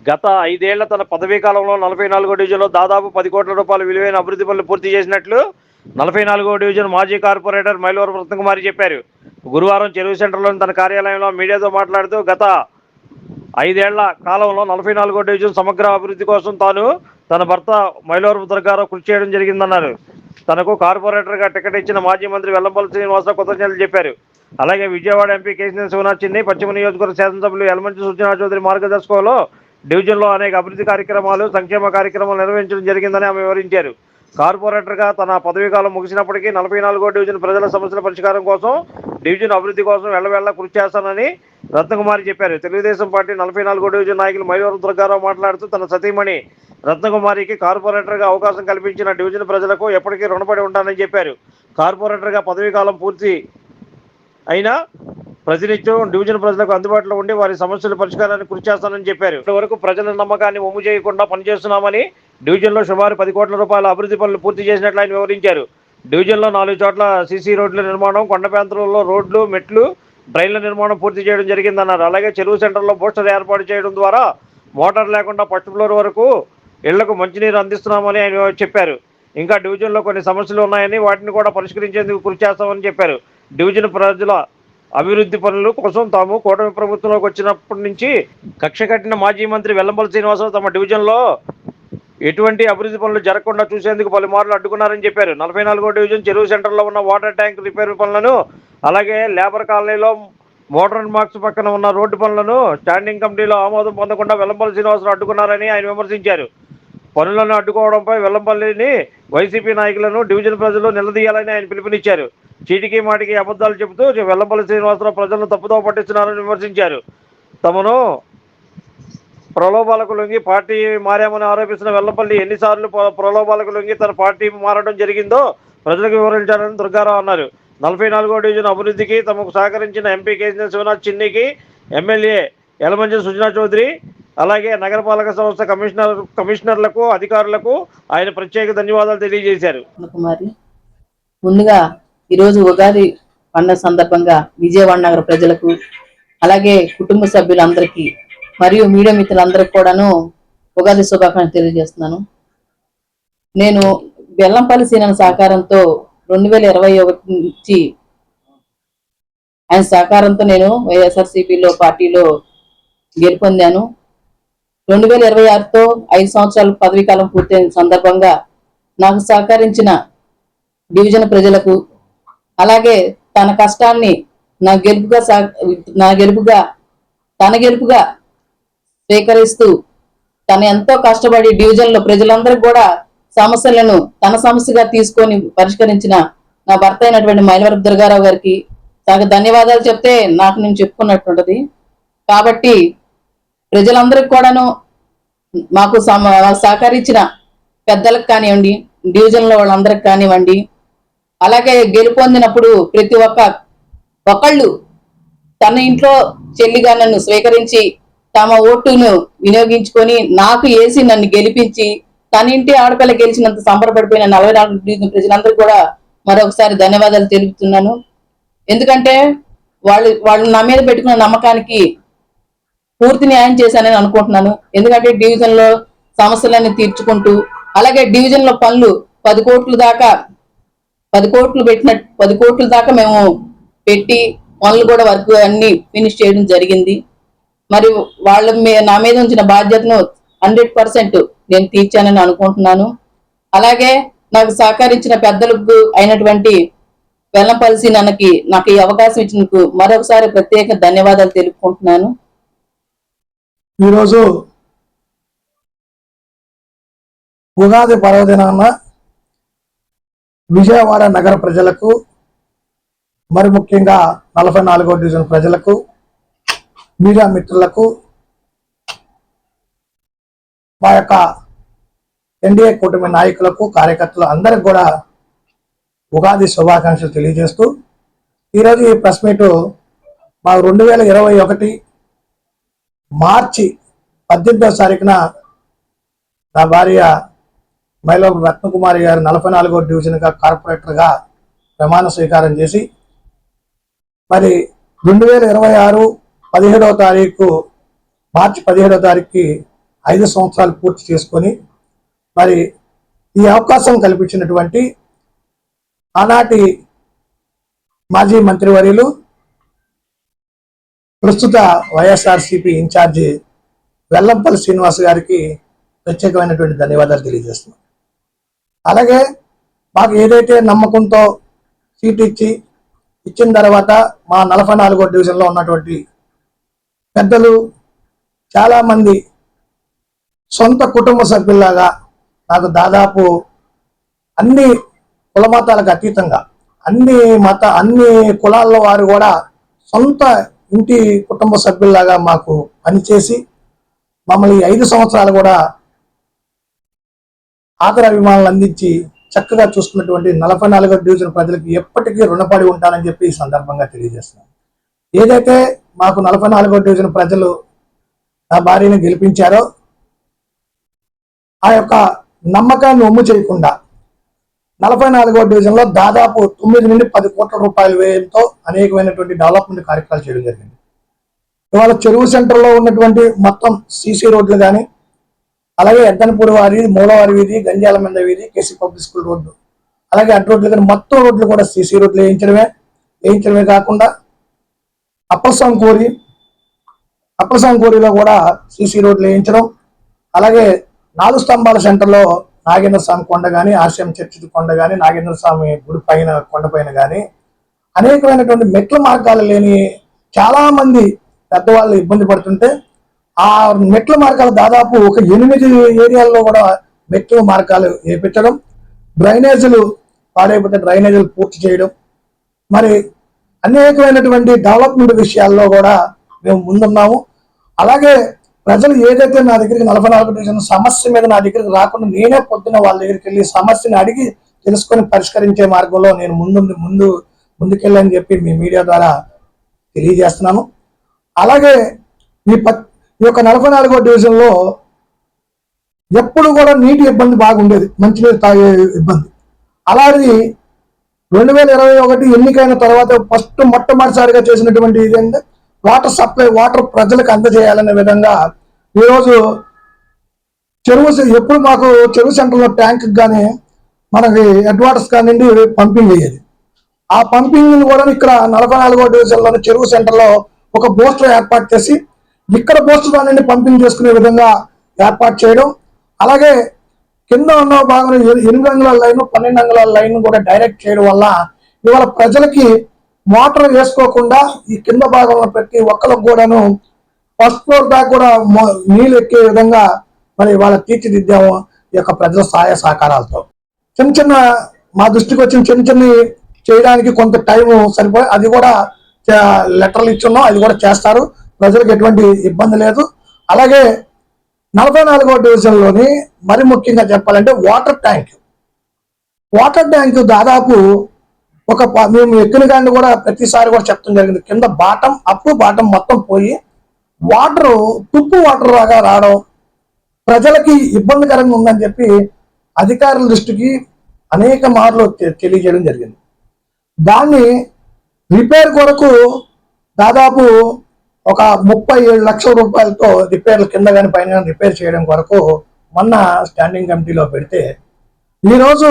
గత 5 ఏళ్ల తన పదవీ కాలంలో 44వ డివిజన్లో దాదాపు 10 కోట్ల రూపాయల విలువైన అభివృద్ధి పనులు పూర్తి చేసినట్లు 44వ డివిజన్ మాజీ కార్పొరేటర్ మైలవరపు రత్నకుమారి చెప్పారు. గురువారం చెరువు సెంటర్లోని తన కార్యాలయంలో మీడియాతో మాట్లాడుతూ గత 5 ఏళ్ల కాలంలో 44వ డివిజన్ సమగ్ర అభివృద్ధి కోసం తాను తన భర్త మైలవరపు దుర్గారావు కృషి చేయడం జరిగిందన్నారు. తనకు కార్పొరేటర్గా టికెట్ ఇచ్చిన మాజీ మంత్రి వెల్లంపల్లి శ్రీనివాసరావు కృతజ్ఞతలు చెప్పారు. అలాగే విజయవాడ ఎంపీ కేసీఆర్ శివనాథ్ చిన్ని, పశ్చిమ నియోజకవర్గ శాసనసభ్యులు యలమంచి సుజనా చౌదరి మార్గదర్శకంలో డివిజన్లో అనేక అభివృద్ధి కార్యక్రమాలు, సంక్షేమ కార్యక్రమాలు నిర్వహించడం జరిగిందని ఆమె వివరించారు. కార్పొరేటర్గా తన పదవీకాలం ముగిసినప్పటికీ 44వ డివిజన్ ప్రజల సమస్యల పరిష్కారం కోసం, డివిజన్ అభివృద్ధి కోసం ఎల్లవేళలా కృషి చేస్తానని రత్నకుమారి చెప్పారు. తెలుగుదేశం పార్టీ 44వ డివిజన్ నాయకులు మైలవరపు దుర్గారావు మాట్లాడుతూ తన సతీమణి రత్నకుమారికి కార్పొరేటర్గా అవకాశం కల్పించిన డివిజన్ ప్రజలకు ఎప్పటికీ రుణపడి ఉంటానని చెప్పారు. కార్పొరేటర్గా పదవీకాలం పూర్తి అయినా ప్రతినిత్యం డివిజన్ ప్రజలకు అందుబాటులో ఉండి వారి సమస్యల పరిష్కారానికి కృషి చేస్తానని చెప్పారు. ఇప్పటివరకు ప్రజల నమ్మకాన్ని వమ్ము చేయకుండా పనిచేస్తున్నామని, డివిజన్లో సుమారు 10 కోట్ల రూపాయల అభివృద్ధి పనులు పూర్తి చేసినట్లు ఆయన వివరించారు. డివిజన్లో 4 చోట్ల సీసీ రోడ్ల నిర్మాణం, కొండ ప్రాంతాలలో రోడ్లు, మెట్లు, డ్రైన్ల నిర్మాణం పూర్తి చేయడం జరిగిందన్నారు. అలాగే చెరువు సెంటర్లో బూస్టర్ ఏర్పాటు చేయడం ద్వారా మోటార్ లేకుండా ఫస్ట్ ఫ్లోర్ వరకు ఇళ్లకు మంచినీరు అందిస్తున్నామని ఆయన చెప్పారు. ఇంకా డివిజన్లో కొన్ని సమస్యలు ఉన్నాయని వాటిని కూడా పరిష్కరించేందుకు కృషి చేస్తామని చెప్పారు. డివిజన్ ప్రజల అభివృద్ధి పనుల కోసం తాము కూటమి ప్రభుత్వంలోకి వచ్చినప్పటి నుంచి కక్ష కట్టిన మాజీ మంత్రి వెల్లంపల్లి శ్రీనివాసరావు తమ డివిజన్లో ఎటువంటి అభివృద్ధి పనులు జరగకుండా చూసేందుకు పలుమార్లు అడ్డుకున్నారని చెప్పారు. 44వ డివిజన్ చెరువు సెంటర్లో ఉన్న వాటర్ ట్యాంక్ రిపేర్ పనులను, అలాగే లేబర్ కాలనీలో మోటార్ మార్క్స్ పక్కన ఉన్న రోడ్డు పనులను స్టాండింగ్ కమిటీలో ఆమోదం పొందకుండా వెల్లంపల్లి శ్రీనివాసరావు అడ్డుకున్నారని ఆయన విమర్శించారు. పనులను అడ్డుకోవడంపై వెల్లంపల్లిని, వైసీపీ నాయకులను డివిజన్ ప్రజలు నిలదీయాలని ఆయన పిలుపునిచ్చారు. చీటికి మాటికి అబద్ధాలు చెబుతూ వెల్లంపల్లి శ్రీనివాసరావు ప్రజలను తప్పుదోవ పట్టిస్తున్నారని విమర్శించారు. తమను ప్రలోభాలకు లొంగి పార్టీ మారామని ఆరోపిస్తున్న వెల్లంపల్లి ఎన్నిసార్లు ప్రలోభాలకు లొంగి తన పార్టీ మారడం జరిగిందో ప్రజలకు వివరించారని దుర్గారావు అన్నారు. 44వ డివిజన్ అభివృద్ధికి తమకు సహకరించిన ఎంపీ కేసీఆర్ శివనాథ్ చిన్నికి, ఎమ్మెల్యే యలమంచి సుజనా చౌదరి, అలాగే నగరపాలక సంస్థ కమిషనర్లకు, అధికారులకు ఆయన ప్రత్యేక ధన్యవాదాలు తెలియజేశారు. ముందుగా ఈరోజు ఉగాది పండుగ సందర్భంగా విజయవాడ నగర ప్రజలకు, అలాగే కుటుంబ సభ్యులందరికీ మరియు మీడియా మిత్రులందరికీ కూడాను ఉగాది శుభాకాంక్షలు తెలియజేస్తున్నాను. నేను బెల్లంపల్లి సీనన్న సహకారంతో 2021 నుంచి ఆయన సహకారంతో నేను వైఎస్ఆర్సీపీలో పార్టీలో గెలుపొందాను. 2026తో 5 సంవత్సరాల పదవీ కాలం పూర్తయిన సందర్భంగా నాకు సహకరించిన డివిజన్ ప్రజలకు, అలాగే తన కష్టాన్ని తన గెలుపుగా స్వీకరిస్తూ తను ఎంతో కష్టపడి డివిజన్లో ప్రజలందరికీ కూడా సమస్యలను తన సమస్యగా తీసుకొని పరిష్కరించిన నా భర్త అయినటువంటి మైలవరపు దుర్గారావు గారికి ధన్యవాదాలు చెప్తే నాకు నేను చెప్పుకున్నట్టుంటది. కాబట్టి ప్రజలందరికీ కూడాను మాకు సహకరించిన పెద్దలకు కానివ్వండి, డివిజన్లో వాళ్ళందరికి కానివ్వండి, అలాగే గెలుపొందినప్పుడు ప్రతి ఒక్కళ్ళు తన ఇంట్లో చెల్లిగా నన్ను స్వీకరించి తమ ఓటును వినియోగించుకొని నాకు వేసి నన్ను గెలిపించి తన ఇంటి ఆడపిల్ల గెలిచినంత సంబరపడిపోయిన 44 డివిజన్ ప్రజలందరూ కూడా మరొకసారి ధన్యవాదాలు తెలుపుతున్నాను. ఎందుకంటే వాళ్ళు నా మీద పెట్టుకున్న నమ్మకానికి పూర్తి న్యాయం చేశానని అనుకుంటున్నాను. ఎందుకంటే డివిజన్ లో సమస్యలన్నీ తీర్చుకుంటూ, అలాగే డివిజన్ లో పనులు 10 కోట్లు దాకా మేము పెట్టి పనులు కూడా వర్క్ అన్ని ఫినిష్ చేయడం జరిగింది. మరి నా మీద ఉంచిన బాధ్యతను 100% నేను తీర్చానని అనుకుంటున్నాను. అలాగే నాకు సహకరించిన పెద్దలకు అయినటువంటి వెల్లంపల్లి సీనన్నకి నాకు ఈ అవకాశం ఇచ్చినందుకు మరొకసారి ప్రత్యేక ధన్యవాదాలు తెలుపుకుంటున్నాను. ఈరోజు ఉగాది పర్వదినాన విజయవాడ నగర ప్రజలకు, మరి ముఖ్యంగా 44వ డివిజన్ ప్రజలకు, మీడియా మిత్రులకు, మా యొక్క ఎన్డీఏ కూటమి నాయకులకు, కార్యకర్తలు అందరికి కూడా ఉగాది శుభాకాంక్షలు తెలియజేస్తూ, ఈరోజు ఈ ప్రెస్ మీటు మా 2021 మార్చి 18వ తారీఖున నా భార్య మైలవరపు రత్నకుమారి గారు 44వ డివిజన్గా కార్పొరేటర్గా ప్రమాణ స్వీకారం చేసి, మరి 2026 17వ తారీఖు మార్చి 17వ తారీఖుకి 5 సంవత్సరాలు పూర్తి చేసుకొని మరి ఈ అవకాశం కల్పించినటువంటి ఆనాటి మాజీ మంత్రివర్యులు ప్రస్తుత వైఎస్ఆర్సీపీ ఇన్ఛార్జి వెల్లంపల్లి శ్రీనివాస్ గారికి ప్రత్యేకమైనటువంటి ధన్యవాదాలు తెలియజేస్తున్నాం. అలాగే మాకు ఏదైతే నమ్మకంతో సీట్ ఇచ్చిన తర్వాత మా 44వ డివిజన్లో ఉన్నటువంటి పెద్దలు చాలామంది సొంత కుటుంబ సభ్యుల్లాగా నాకు దాదాపు అన్ని కులమతాలకు అతీతంగా అన్ని కులాల్లో వారు కూడా సొంత ఇంటి కుటుంబ సభ్యుల్లాగా మాకు పనిచేసి మమ్మల్ని 5 సంవత్సరాలు కూడా ఆదరాభిమానాలు అందించి చక్కగా చూసుకున్నటువంటి 44వ డివిజన్ ప్రజలకు ఎప్పటికీ రుణపడి ఉంటానని చెప్పి ఈ సందర్భంగా తెలియజేస్తున్నాను. ఏదైతే మాకు 44వ డివిజన్ ప్రజలు నా భార్యను గెలిపించారో ఆ యొక్క నమ్మకాన్ని ఒమ్ము చేయకుండా 44వ డివిజన్లో దాదాపు 9 నుండి 10 కోట్ల రూపాయల వ్యయంతో అనేకమైనటువంటి డెవలప్మెంట్ కార్యక్రమాలు చేయడం జరిగింది. ఇవాళ చెరువు సెంటర్లో ఉన్నటువంటి మొత్తం సీసీ రోడ్లు కానీ, అలాగే ఎద్దనపూడి వారి, మూలవారి వీధి, గంజాల మంద వీధి, కేసీ పబ్లిక్ స్కూల్ రోడ్డు, అలాగే అటు రోడ్లు కానీ మొత్తం రోడ్లు కూడా సీసీ రోడ్లు వేయించడమే కాకుండా అప్పలసాంకూరిలో కూడా సీసీ రోడ్లు వేయించడం, అలాగే 4 స్తంభాల సెంటర్లో నాగేంద్ర స్వామి కొండ కానీ, ఆర్సీఎం చర్చి కొండ కానీ, నాగేంద్ర స్వామి గుడి పైన కొండపైన కానీ అనేకమైనటువంటి మెట్ల మార్గాలు లేని చాలా మంది పెద్దవాళ్ళు ఇబ్బంది పడుతుంటే ఆ మెట్ల మార్గాలు దాదాపు ఒక 8 ఏరియాల్లో కూడా మెట్ల మార్గాలు వేపించడం, డ్రైనేజీలు పాడైపోతే డ్రైనేజీలు పూర్తి చేయడం, మరి అనేకమైనటువంటి డెవలప్మెంట్ విషయాల్లో కూడా మేము ముందున్నాము. అలాగే ప్రజలు ఏదైతే నా దగ్గరికి 44 డివిజన్ సమస్య మీద నా దగ్గరికి రాకుండా నేనే పొద్దున వాళ్ళ దగ్గరికి వెళ్ళి సమస్యని అడిగి తెలుసుకొని పరిష్కరించే మార్గంలో నేను ముందుకెళ్ళని చెప్పి మీ మీడియా ద్వారా తెలియజేస్తున్నాను. అలాగే ఈ యొక్క 44వ డివిజన్లో ఎప్పుడు కూడా నీటి ఇబ్బంది బాగుండేది, మంచినీరు తాగే ఇబ్బంది. అలాగే 2021 ఎన్నికైన తర్వాత మొట్టమొదటిసారిగా చేసినటువంటి ఇదేంటే వాటర్ సప్లై, వాటర్ ప్రజలకు అందజేయాలనే విధంగా ఈరోజు ఎప్పుడు మాకు చెరువు సెంటర్లో ట్యాంక్ కానీ మనకి హెడ్ వాటర్స్ కానివ్వండి పంపింగ్ అయ్యేది. ఆ పంపింగ్ కూడా ఇక్కడ 44వ డివిజన్లోని చెరువు సెంటర్లో ఒక బూస్టర్ ఏర్పాటు చేసి ఇక్కడ బూస్టర్ కానివ్వండి పంపింగ్ చేసుకునే విధంగా ఏర్పాటు చేయడం, అలాగే కింద ఉన్న భాగంలో 8 అంగుళాల లైన్, 12 అంగుళాల లైన్ కూడా డైరెక్ట్ చేయడం వల్ల ఇవాళ ప్రజలకి మోటార్ వేసుకోకుండా ఈ కింద భాగంలో ప్రతి ఒక్కరికి కూడాను ఫస్ట్ ఫ్లోర్ దాకా కూడా నీళ్ళు ఎక్కే విధంగా మరి వాళ్ళ తీర్చిదిద్దాము ఈ యొక్క ప్రజల సహాయ సహకారాలతో. చిన్న మా దృష్టికి వచ్చిన చిన్న చేయడానికి కొంత టైం సరిపోయి అది కూడా లెటర్లు ఇచ్చున్నాం, అది కూడా చేస్తారు, ప్రజలకు ఎటువంటి ఇబ్బంది లేదు. అలాగే 44వ డివిజన్లోని మరి ముఖ్యంగా చెప్పాలంటే వాటర్ ట్యాంక్ దాదాపు మేము ఎక్కిన కానీ కూడా ప్రతిసారి కూడా చెప్తాం జరిగింది, కింద బాటం మొత్తం పోయి తుప్పు వాటర్ లాగా రావడం ప్రజలకి ఇబ్బందికరంగా ఉందని చెప్పి అధికారుల దృష్టికి అనేక మార్లు తెలియజేయడం జరిగింది. దాన్ని రిపేర్ కొరకు దాదాపు ఒక 37 లక్షల రూపాయలతో రిపేర్లు కింద కానీ పైన కానీ రిపేర్ చేయడం కొరకు మొన్న స్టాండింగ్ కమిటీలో పెడితే ఈరోజు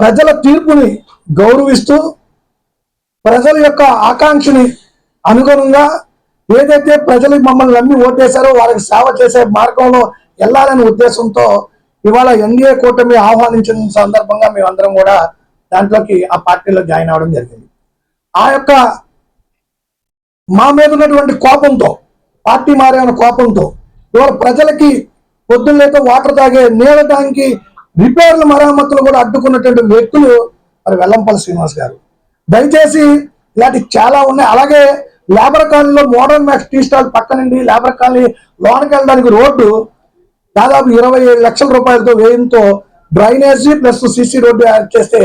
ప్రజల తీర్పుని గౌరవిస్తూ ప్రజల యొక్క ఆకాంక్షని అనుగుణంగా ఏదైతే ప్రజలు మమ్మల్ని నమ్మి ఓటేశారో వారికి సేవ చేసే మార్గంలో వెళ్ళాలనే ఉద్దేశంతో ఇవాళ ఎన్డీఏ కూటమి ఆహ్వానించిన సందర్భంగా మేమందరం కూడా దాంట్లోకి ఆ పార్టీలో జాయిన్ అవడం జరిగింది. ఆ యొక్క మా మీద ఉన్నటువంటి కోపంతో, పార్టీ మారేమైన కోపంతో ఇవాళ ప్రజలకి పొద్దున్నైతే వాటర్ తాగే నీళ్ళ ట్యాంకి రిపేర్లు మరమ్మతులు కూడా అడ్డుకున్నటువంటి వ్యక్తులు మరి వెల్లంపల్లి శ్రీనివాస్ గారు. దయచేసి ఇలాంటి చాలా ఉన్నాయి. అలాగే లేబర్ కాలనీలో మోడర్న్ మ్యాక్స్ టీ స్టాల్ పక్క నుండి లేబర్ కాలనీ లోనికి వెళ్ళడానికి రోడ్డు దాదాపు 27 లక్షల రూపాయలతో వ్యయంతో డ్రైనేజీ ప్లస్ సిసి రోడ్డు చేస్తే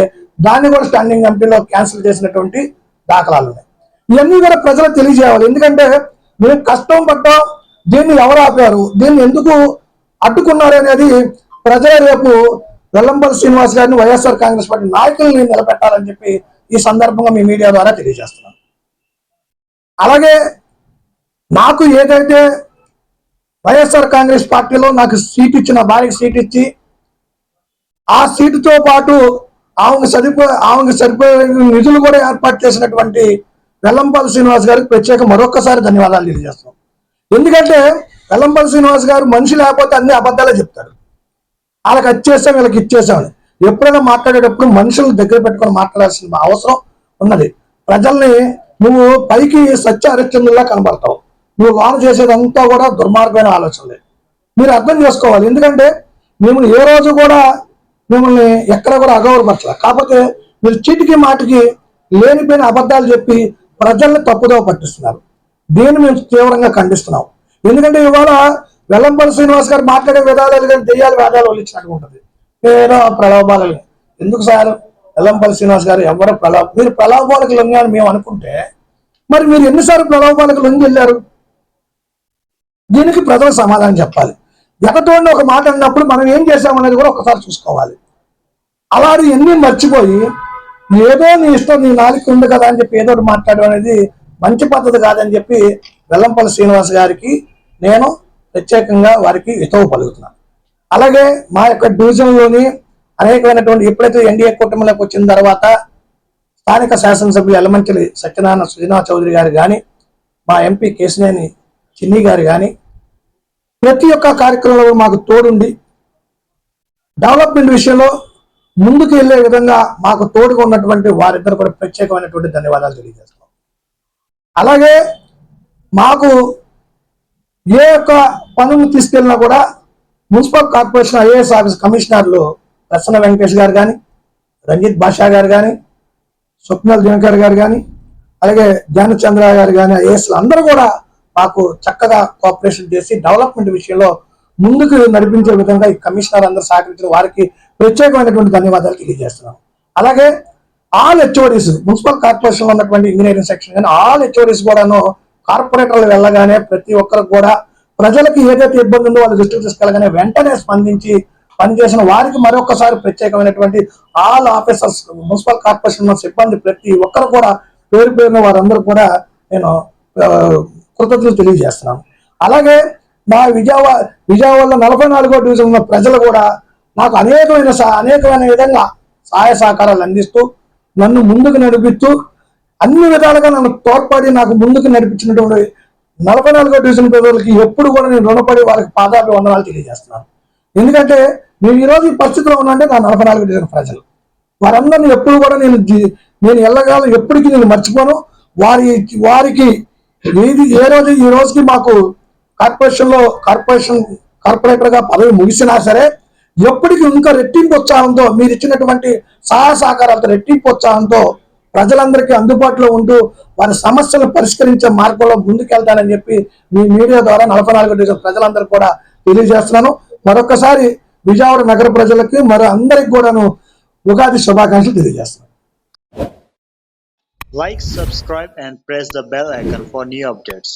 దాన్ని కూడా స్టాండింగ్ కమిటీలో క్యాన్సిల్ చేసినటువంటి దాఖలాలు ఉన్నాయి. ఇవన్నీ కూడా ప్రజలకు తెలియజేయాలి. ఎందుకంటే మేము కష్టం పడ్డాం, దీన్ని ఎవరు ఆపారు, దీన్ని ఎందుకు అడ్డుకున్నారు అనేది ప్రజల రేపు వెల్లంపల్లి శ్రీనివాస్ గారిని, వైఎస్ఆర్ కాంగ్రెస్ పార్టీ నాయకుల్ని నిలబెట్టాలని చెప్పి ఈ సందర్భంగా మీ మీడియా ద్వారా తెలియజేస్తున్నాను. అలాగే నాకు ఏదైతే వైఎస్ఆర్ కాంగ్రెస్ పార్టీలో నాకు సీట్ ఇచ్చి, నా భార్యకి సీట్ ఇచ్చి, ఆ సీటుతో పాటు ఆమెకు సరిపోయే నిధులు కూడా ఏర్పాటు చేసినటువంటి వెల్లంపల్లి శ్రీనివాస్ గారికి ప్రత్యేక మరొకసారి ధన్యవాదాలు తెలియజేస్తున్నాం. ఎందుకంటే వెల్లంపల్లి శ్రీనివాస్ గారు మనిషి లేకపోతే అన్ని అబద్ధాలే చెప్తారు. వాళ్ళకి ఇచ్చేసాం, వీళ్ళకి ఇచ్చేసామని. ఎప్పుడైనా మాట్లాడేటప్పుడు మనుషులను దగ్గర పెట్టుకొని మాట్లాడాల్సిన అవసరం ఉన్నది. ప్రజల్ని నువ్వు పైకి సత్య హరిశ్చంద్రులా కనబడతావు, నువ్వు వాన చేసేదంతా కూడా దుర్మార్గమైన ఆలోచనలే. మీరు అర్థం చేసుకోవాలి. ఎందుకంటే మిమ్మల్ని ఏ రోజు కూడా మిమ్మల్ని ఎక్కడ కూడా అగౌరవపరచాలి. కాకపోతే మీరు చీటికి మాటికి లేనిపోయిన అబద్ధాలు చెప్పి ప్రజల్ని తప్పుదోవ పట్టిస్తున్నారు. దీన్ని మేము తీవ్రంగా ఖండిస్తున్నాం. ఎందుకంటే ఇవాళ వెల్లంపల్లి శ్రీనివాస్ గారు మాట్లాడే విధానాలు కానీ దెయ్యాలు వేదాలు వల్లించినట్టు ఉంటుంది. ఏదో ప్రలోభాలు. ఎందుకు సార్ వెల్లంపల్లి శ్రీనివాస్ గారు ఎవరు మీరు ప్రలోభాలకు లొంగాని మేము అనుకుంటే మరి మీరు ఎన్నిసార్లు ప్రలోభాలకు లొంగి వెళ్ళారు? దీనికి ప్రజలు సమాధానం చెప్పాలి. ఎగతోడిని ఒక మాట అన్నప్పుడు మనం ఏం చేశామనేది కూడా ఒకసారి చూసుకోవాలి. అలాంటి ఎన్ని మర్చిపోయి ఏదో నీ ఇష్టం, నీ నాలుగు ఉంది కదా అని చెప్పి ఏదో మాట్లాడడం అనేది మంచి పద్ధతి కాదని చెప్పి వెల్లంపల్లి శ్రీనివాస్ గారికి నేను ప్రత్యేకంగా వారికి హితవు పలుకుతున్నాను. అలాగే మా యొక్క డివిజన్లోని అనేకమైనటువంటి ఎప్పుడైతే ఎన్డీఏ కూటమిలోకి వచ్చిన తర్వాత స్థానిక శాసనసభ్యులు ఎల్లమంచిలి సత్యనారాయణ సుజనా చౌదరి గారు కానీ, మా ఎంపీ కేశినేని చిన్ని గారు కానీ ప్రతి ఒక్క కార్యక్రమంలో మాకు తోడుండి డెవలప్మెంట్ విషయంలో ముందుకు వెళ్లే విధంగా మాకు తోడుగా ఉన్నటువంటి వారిద్దరు కూడా ప్రత్యేకమైనటువంటి ధన్యవాదాలు తెలియజేస్తాం. అలాగే మాకు ఏ యొక్క పనులు తీసుకెళ్ళినా కూడా మున్సిపల్ కార్పొరేషన్ ఐఏఎస్ ఆఫీస్ కమిషనర్లు ప్రసన్న వెంకటేష్ గారు కానీ, రంజిత్ బాషా గారు కానీ, స్వప్నల్ దినకర్ గారు కానీ, అలాగే ధ్యానచంద్ర గారు కానీ, ఐఏఎస్లు అందరూ కూడా మాకు చక్కగా కోఆపరేషన్ చేసి డెవలప్మెంట్ విషయంలో ముందుకు నడిపించే విధంగా ఈ కమిషనర్ అందరూ సహకరించిన వారికి ప్రత్యేకమైనటువంటి ధన్యవాదాలు తెలియజేస్తున్నాం. అలాగే ఆల్ హెచ్ఓడీస్, మున్సిపల్ కార్పొరేషన్ లో ఉన్నటువంటి ఇంజనీరింగ్ సెక్షన్ కానీ ఆల్ హెచ్ఓడీస్ కూడాను కార్పొరేటర్లు వెళ్ళగానే ప్రతి ఒక్కరికి కూడా ప్రజలకు ఏదైతే ఇబ్బంది ఉందో వాళ్ళ దృష్టికి తీసుకెళ్ళగానే వెంటనే స్పందించి పనిచేసిన వారికి మరొకసారి ప్రత్యేకమైనటువంటి ఆల్ ఆఫీసర్స్, మున్సిపల్ కార్పొరేషన్ సిబ్బంది ప్రతి ఒక్కరు కూడా పేరు పేరున వారందరూ కూడా నేను కృతజ్ఞతలు తెలియజేస్తున్నాను. అలాగే నా విజయవాడలో 44వ డివిజన్ ఉన్న ప్రజలు కూడా నాకు అనేకమైన విధంగా సహాయ సహకారాలు అందిస్తూ నన్ను ముందుకు నడిపిస్తూ అన్ని విధాలుగా నన్ను తోడ్పడి నాకు ముందుకు నడిపించినటువంటి 44వ డివిజన్ ప్రజలకి ఎప్పుడు కూడా నేను రుణపడి వాళ్ళకి పాదాభివందనాలు తెలియజేస్తున్నాను. ఎందుకంటే నేను ఈరోజు ఈ పరిస్థితిలో ఉన్నానంటే నా 44వ డివిజన్ ప్రజలు వారందరినీ ఎప్పుడు కూడా నేను ఎల్లగాలం ఎప్పటికీ నేను మర్చిపోను. వారికి ఏ రోజు ఈ రోజుకి మాకు కార్పొరేటర్ గా పదవి ముగిసినా సరే ఎప్పటికీ ఇంకా రెట్టింపు ఉత్సాహంతో మీరు ఇచ్చినటువంటి సహాయ సహకారాలతో రెట్టింపు ఉత్సాహంతో ప్రజలందరికీ అందుబాటులో ఉంటూ వారి సమస్యలను పరిష్కరించే మార్గంలో ముందుకెళ్తానని చెప్పి మీ మీడియా ద్వారా 44వ డివిజన్ ప్రజలందరూ కూడా తెలియజేస్తున్నాను. మరొకసారి విజయవాడ నగర ప్రజలకి అందరికి కూడాను ఉగాది శుభాకాంక్షలు తెలియజేస్తున్నాను. Like, subscribe and press the bell icon for new updates.